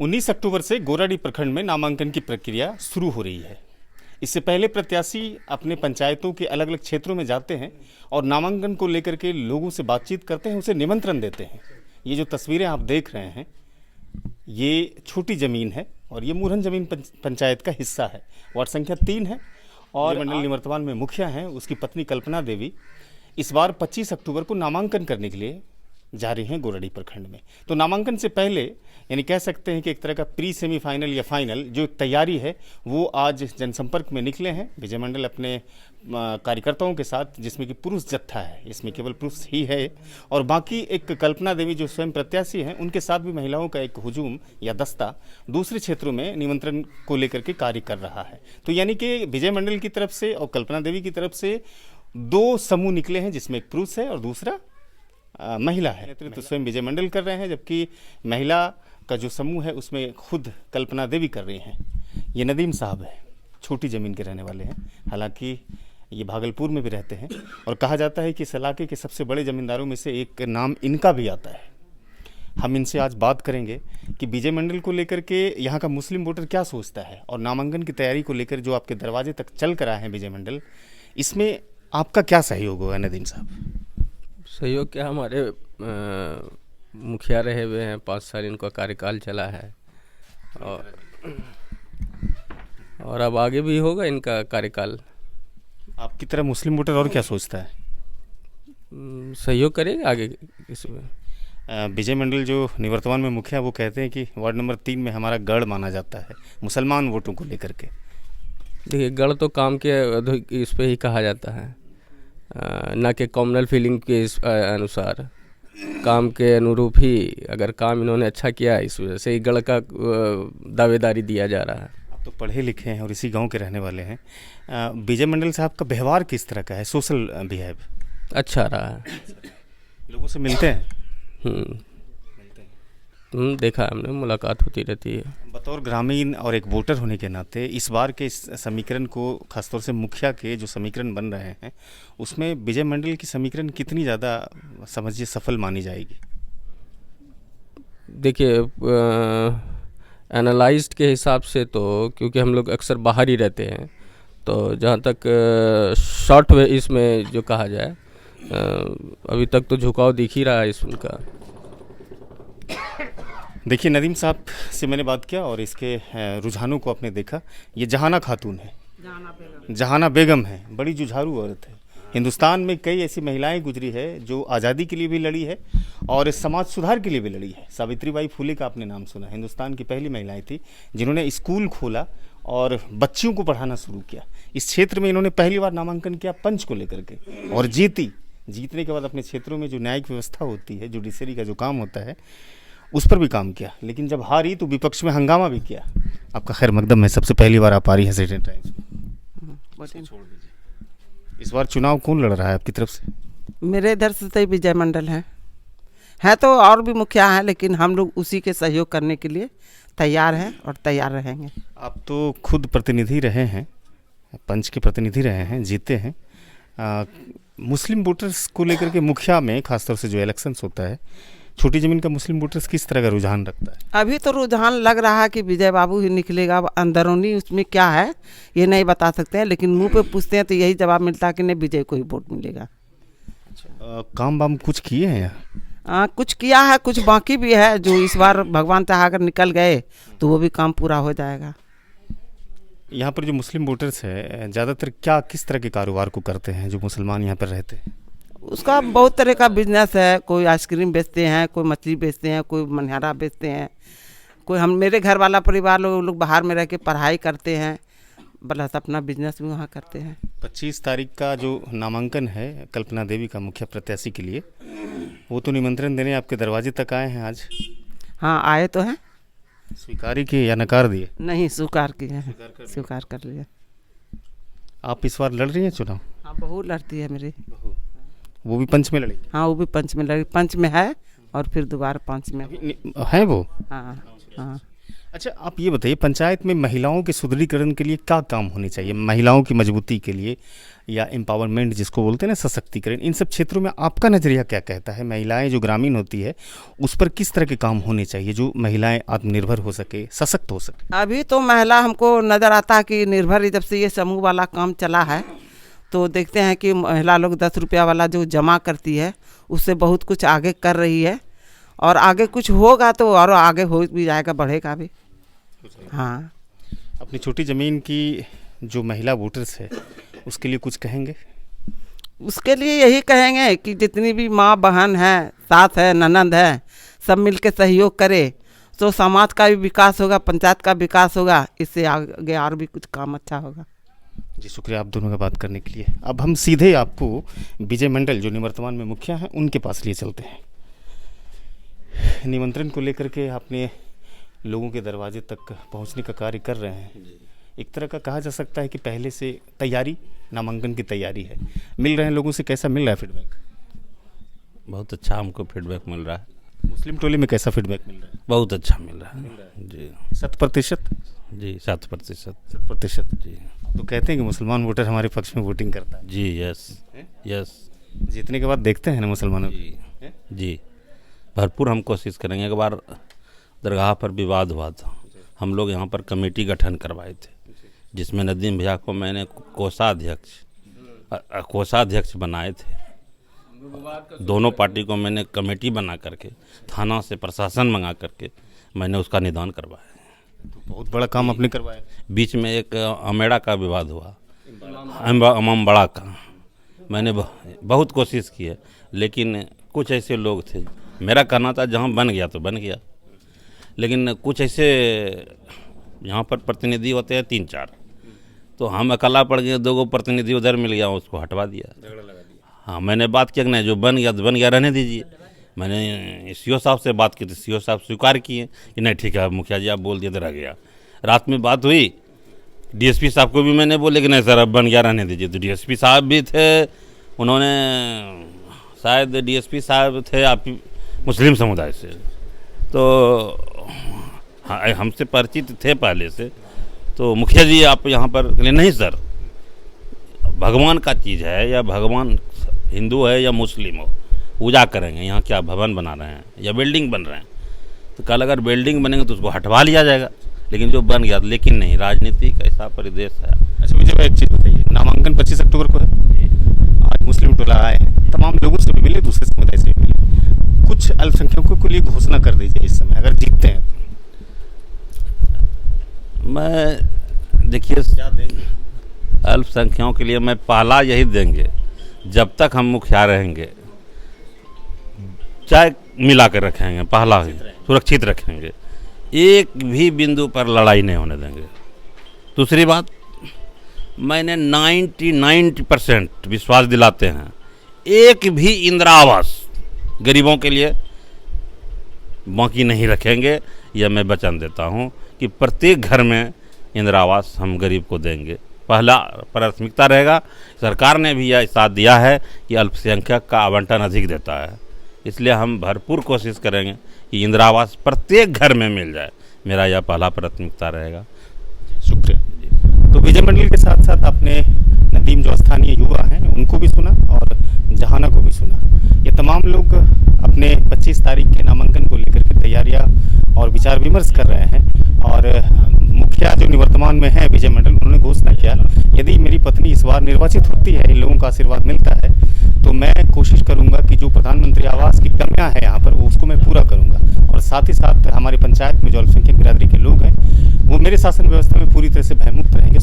19 अक्टूबर से गोराडीह प्रखंड में नामांकन की प्रक्रिया शुरू हो रही है। इससे पहले प्रत्याशी अपने पंचायतों के अलग अलग क्षेत्रों में जाते हैं और नामांकन को लेकर के लोगों से बातचीत करते हैं, उसे निमंत्रण देते हैं। ये जो तस्वीरें आप देख रहे हैं, ये छोटी ज़मीन है और ये मुरहन ज़मीन पंचायत का हिस्सा है। वार्ड संख्या 3 है और मंडल निवर्तमान में मुखिया हैं, उसकी पत्नी कल्पना देवी इस बार 25 अक्टूबर को नामांकन करने के लिए जा रही हैं गोराडीह प्रखंड में। तो नामांकन से पहले यानी कह सकते हैं कि एक तरह का प्री सेमीफाइनल या फाइनल जो एक तैयारी है वो आज जनसंपर्क में निकले हैं विजय मंडल अपने कार्यकर्ताओं के साथ, जिसमें कि पुरुष जत्था है, इसमें केवल पुरुष ही है और बाकी एक कल्पना देवी जो स्वयं प्रत्याशी हैं उनके साथ भी महिलाओं का एक हुजूम या दस्ता दूसरे क्षेत्रों में निमंत्रण को लेकर के कार्य कर रहा है। तो यानी कि विजय मंडल की तरफ से और कल्पना देवी की तरफ से दो समूह निकले हैं, जिसमें एक पुरुष है और दूसरा महिला है। नेतृत्व स्वयं विजय मंडल कर रहे हैं, जबकि महिला का जो समूह है उसमें खुद कल्पना देवी कर रही हैं। ये नदीम साहब है, छोटी ज़मीन के रहने वाले हैं, हालांकि ये भागलपुर में भी रहते हैं और कहा जाता है कि इस इलाके के सबसे बड़े ज़मींदारों में से एक नाम इनका भी आता है। हम इनसे आज बात करेंगे कि विजय मंडल को लेकर के यहाँ का मुस्लिम वोटर क्या सोचता है और नामांकन की तैयारी को लेकर जो आपके दरवाजे तक चल कर आए हैं विजय मंडल, इसमें आपका क्या सहयोग होगा नदीम साहब? सहयोग क्या, हमारे मुखिया रहे हुए हैं, 5 साल इनका कार्यकाल चला है और अब आगे भी होगा इनका कार्यकाल। आपकी तरह मुस्लिम वोटर और क्या सोचता है? सहयोग करेगा आगे इसमें। विजय मंडल जो निवर्तमान में मुखिया, वो कहते हैं कि वार्ड नंबर 3 में हमारा गढ़ माना जाता है मुसलमान वोटों को लेकर के। देखिए, गढ़ तो काम के इस पे ही कहा जाता है, ना कि कॉमनल फीलिंग के अनुसार, काम के अनुरूप ही अगर काम इन्होंने अच्छा किया, इस वजह से ही गढ़ का दावेदारी दिया जा रहा है। आप तो पढ़े लिखे हैं और इसी गांव के रहने वाले हैं। विजय मंडल साहब का व्यवहार किस तरह का है? सोशल बिहेव अच्छा रहा है, लोगों से मिलते हैं? देखा हमने, मुलाकात होती रहती है। बतौर ग्रामीण और एक वोटर होने के नाते इस बार के इस समीकरण को, खासतौर से मुखिया के जो समीकरण बन रहे हैं, उसमें विजय मंडल की समीकरण कितनी ज़्यादा समझिए सफल मानी जाएगी? देखिए, एनालाइज्ड के हिसाब से तो, क्योंकि हम लोग अक्सर बाहर ही रहते हैं, तो जहाँ तक शॉर्ट वे इसमें जो कहा जाए, अभी तक तो झुकाव दिख ही रहा है इसका। देखिए, नदीम साहब से मैंने बात किया और इसके रुझानों को आपने देखा। ये जहाना खातून है, जहाना बेगम है, बड़ी जुझारू औरत है। हिंदुस्तान में कई ऐसी महिलाएं गुजरी है जो आज़ादी के लिए भी लड़ी है और समाज सुधार के लिए भी लड़ी है। सावित्रीबाई फुले का आपने नाम सुना, हिंदुस्तान की पहली महिलाएं थी जिन्होंने स्कूल खोला और बच्चियों को पढ़ाना शुरू किया। इस क्षेत्र में इन्होंने पहली बार नामांकन किया पंच को लेकर के और जीतने के बाद अपने क्षेत्रों में जो न्यायिक व्यवस्था होती है, जुडिशरी का जो काम होता है, उस पर भी काम किया। लेकिन जब हारी तो विपक्ष में हंगामा भी किया। आपका खैर मकदम है, सबसे पहली बार आप आ रही हैं सेटेड टाइम्स। छोड़ दीजिए, इस बार चुनाव कौन लड़ रहा है आपकी तरफ से? मेरे इधर से तो विजय मंडल है तो और भी मुखिया हैं, लेकिन हम लोग उसी के सहयोग करने के लिए तैयार हैं और तैयार रहेंगे। आप तो खुद प्रतिनिधि रहे हैं, पंच के प्रतिनिधि रहे हैं, जीते हैं। मुस्लिम वोटर्स को लेकर के मुखिया में खासतौर से जो इलेक्शंस होता है, छोटी ज़मीन का मुस्लिम वोटर्स किस तरह का रुझान रखता है? अभी तो रुझान लग रहा है कि विजय बाबू ही निकलेगा। अंदरूनी उसमें क्या है ये नहीं बता सकते हैं, लेकिन मुंह पे पूछते हैं तो यही जवाब मिलता है कि नहीं, विजय को ही वोट मिलेगा। काम वाम कुछ किए हैं यहाँ? कुछ किया है, कुछ बाकी भी है, जो इस बार भगवान चाह अगर निकल गए तो वो भी काम पूरा हो जाएगा। यहाँ पर जो मुस्लिम वोटर्स है ज़्यादातर किस तरह के कारोबार को करते हैं जो मुसलमान यहाँ पर रहते हैं? उसका बहुत तरह का बिजनेस है। कोई आइसक्रीम बेचते हैं, कोई मछली बेचते हैं, कोई मनिहारा बेचते हैं, कोई मेरे घर वाला परिवार लोग बाहर में रह के पढ़ाई करते हैं, बस अपना बिजनेस भी वहाँ करते हैं। 25 तारीख का जो नामांकन है कल्पना देवी का मुखिया प्रत्याशी के लिए, वो तो निमंत्रण देने आपके दरवाजे तक आए हैं आज? हाँ, आए तो हैं। स्वीकार ही किए या नकार दिए? नहीं, स्वीकार किए हैं, स्वीकार कर लिए। आप इस बार लड़ रही हैं चुनाव? हाँ, बहू लड़ती है मेरी। वो भी पंच में लड़ी? हाँ, वो भी पंच में लड़ी, पंच में है और फिर दोबारा 5 में है वो। हाँ हाँ। अच्छा, आप ये बताइए, पंचायत में महिलाओं के सुदृढ़ीकरण के लिए क्या काम होने चाहिए? महिलाओं की मजबूती के लिए या एम्पावरमेंट जिसको बोलते हैं ना, सशक्तिकरण, इन सब क्षेत्रों में आपका नज़रिया क्या कहता है? महिलाएं जो ग्रामीण होती है उस पर किस तरह के काम होने चाहिए जो महिलाएं आत्मनिर्भर हो सके, सशक्त हो सके? अभी तो महिला हमको नज़र आता है कि निर्भर, जब से ये समूह वाला काम चला है तो देखते हैं कि महिला लोग 10 रुपया वाला जो जमा करती है उससे बहुत कुछ आगे कर रही है, और आगे कुछ होगा तो और आगे हो भी जाएगा, बढ़ेगा भी। हाँ, अपनी छोटी ज़मीन की जो महिला वोटर्स है उसके लिए कुछ कहेंगे? उसके लिए यही कहेंगे कि जितनी भी माँ बहन है, सास है, ननंद है, सब मिलके सहयोग करे तो समाज का भी विकास होगा, पंचायत का विकास होगा, इससे आगे और भी कुछ काम अच्छा होगा। जी, शुक्रिया आप दोनों का बात करने के लिए। अब हम सीधे आपको विजय मंडल जो निवर्तमान में मुखिया हैं उनके पास लिए चलते हैं। निमंत्रण को लेकर के आपने लोगों के दरवाजे तक पहुंचने का कार्य कर रहे हैं। एक तरह का कहा जा सकता है कि पहले से तैयारी, नामांकन की तैयारी है। मिल रहे हैं लोगों से, कैसा मिल रहा है फीडबैक? बहुत अच्छा हमको फीडबैक मिल रहा है। मुस्लिम टोले में कैसा फीडबैक मिल रहा है? बहुत अच्छा मिल रहा है जी। 100%? जी 7%। 100%? जी। तो कहते हैं कि मुसलमान वोटर हमारे पक्ष में वोटिंग करता है। जी यस यस। जीतने के बाद देखते हैं ना मुसलमानों जी को। जी, भरपूर हम कोशिश करेंगे। एक बार दरगाह पर विवाद हुआ था, हम लोग यहाँ पर कमेटी गठन करवाए थे जिसमें नदीम भैया को मैंने कोषाध्यक्ष बनाए थे। दोनों पार्टी को मैंने कमेटी बना करके थाना से प्रशासन मंगा करके मैंने उसका निदान करवाया। तो बहुत बड़ा काम आपने करवाया। बीच में एक अमेड़ा का विवाद हुआ, इमाम बड़ा का, मैंने बहुत कोशिश की है, लेकिन कुछ ऐसे लोग थे, मेरा कहना था जहाँ बन गया तो बन गया, लेकिन कुछ ऐसे यहाँ पर प्रतिनिधि होते हैं 3-4, तो हम अकेला पड़ गए, 2 प्रतिनिधि उधर मिल गया, उसको हटवा दिया। हाँ, मैंने बात किया कि नहीं, जो बन गया तो बन गया, रहने दीजिए। मैंने सीओ साहब से बात की थी, सीओ साहब स्वीकार किए कि नहीं ठीक है मुखिया जी आप बोल दिए तो रह गया। रात में बात हुई, डीएसपी साहब को भी मैंने बोले कि नहीं सर अब बन गया, रहने दीजिए। तो डीएसपी साहब भी थे, उन्होंने शायद डीएसपी साहब थे आप मुस्लिम समुदाय से, तो हाँ हमसे परिचित थे पहले से। तो मुखिया जी आप यहाँ पर, नहीं सर भगवान का चीज़ है, या भगवान हिंदू है या मुस्लिम हो, पूजा करेंगे, यहाँ क्या भवन बना रहे हैं या बिल्डिंग बन रहे हैं, तो कल अगर बिल्डिंग बनेंगे तो उसको हटवा लिया जाएगा, लेकिन जो बन गया, लेकिन नहीं, राजनीति का ऐसा परिदेश है। अच्छा मुझे एक चीज़ बताइए, नामांकन 25 अक्टूबर को है, आज मुस्लिम टोला आए हैं, तमाम लोगों से भी मिले, दूसरे समुदाय से भी मिले, कुछ अल्पसंख्यकों के लिए घोषणा कर दीजिए इस समय अगर जीतते हैं तो। मैं देखिए अल्पसंख्यकों के लिए मैं पहला यही देंगे, जब तक हम मुखिया रहेंगे चाय मिला कर रखेंगे, पहला ही सुरक्षित रखेंगे, एक भी बिंदु पर लड़ाई नहीं होने देंगे। दूसरी बात, मैंने 99% विश्वास दिलाते हैं, एक भी इंदिरा आवास गरीबों के लिए बाकी नहीं रखेंगे। यह मैं वचन देता हूं कि प्रत्येक घर में इंदिरा आवास हम गरीब को देंगे, पहला प्राथमिकता रहेगा। सरकार ने भी यह साथ दिया है कि अल्पसंख्यक का आवंटन अधिक देता है, इसलिए हम भरपूर कोशिश करेंगे कि इंदिरा आवास प्रत्येक घर में मिल जाए, मेरा यह पहला प्राथमिकता रहेगा। शुक्रिया। तो विजय मंडल के साथ साथ आपने नदीम जो स्थानीय युवा हैं उनको भी सुना और जहाना को भी सुना। ये तमाम लोग अपने 25 तारीख के नामांकन को लेकर के तैयारियां और विचार विमर्श कर रहे हैं, और मुखिया जो निवर्तमान में है विजय मंडल, उन्होंने घोषणा किया यदि मेरी पत्नी इस बार निर्वाचित होती है, इन लोगों का आशीर्वाद मिलता है, तो मैं कोशिश करूंगा कि जो प्रधानमंत्री आवास की कमियां हैं यहाँ पर वो उसको मैं पूरा करूंगा, और साथ ही साथ हमारे पंचायत में जो अल्पसंख्यक बिरादरी के लोग हैं वो मेरे शासन व्यवस्था में पूरी तरह से भयमुक्त रहेंगे।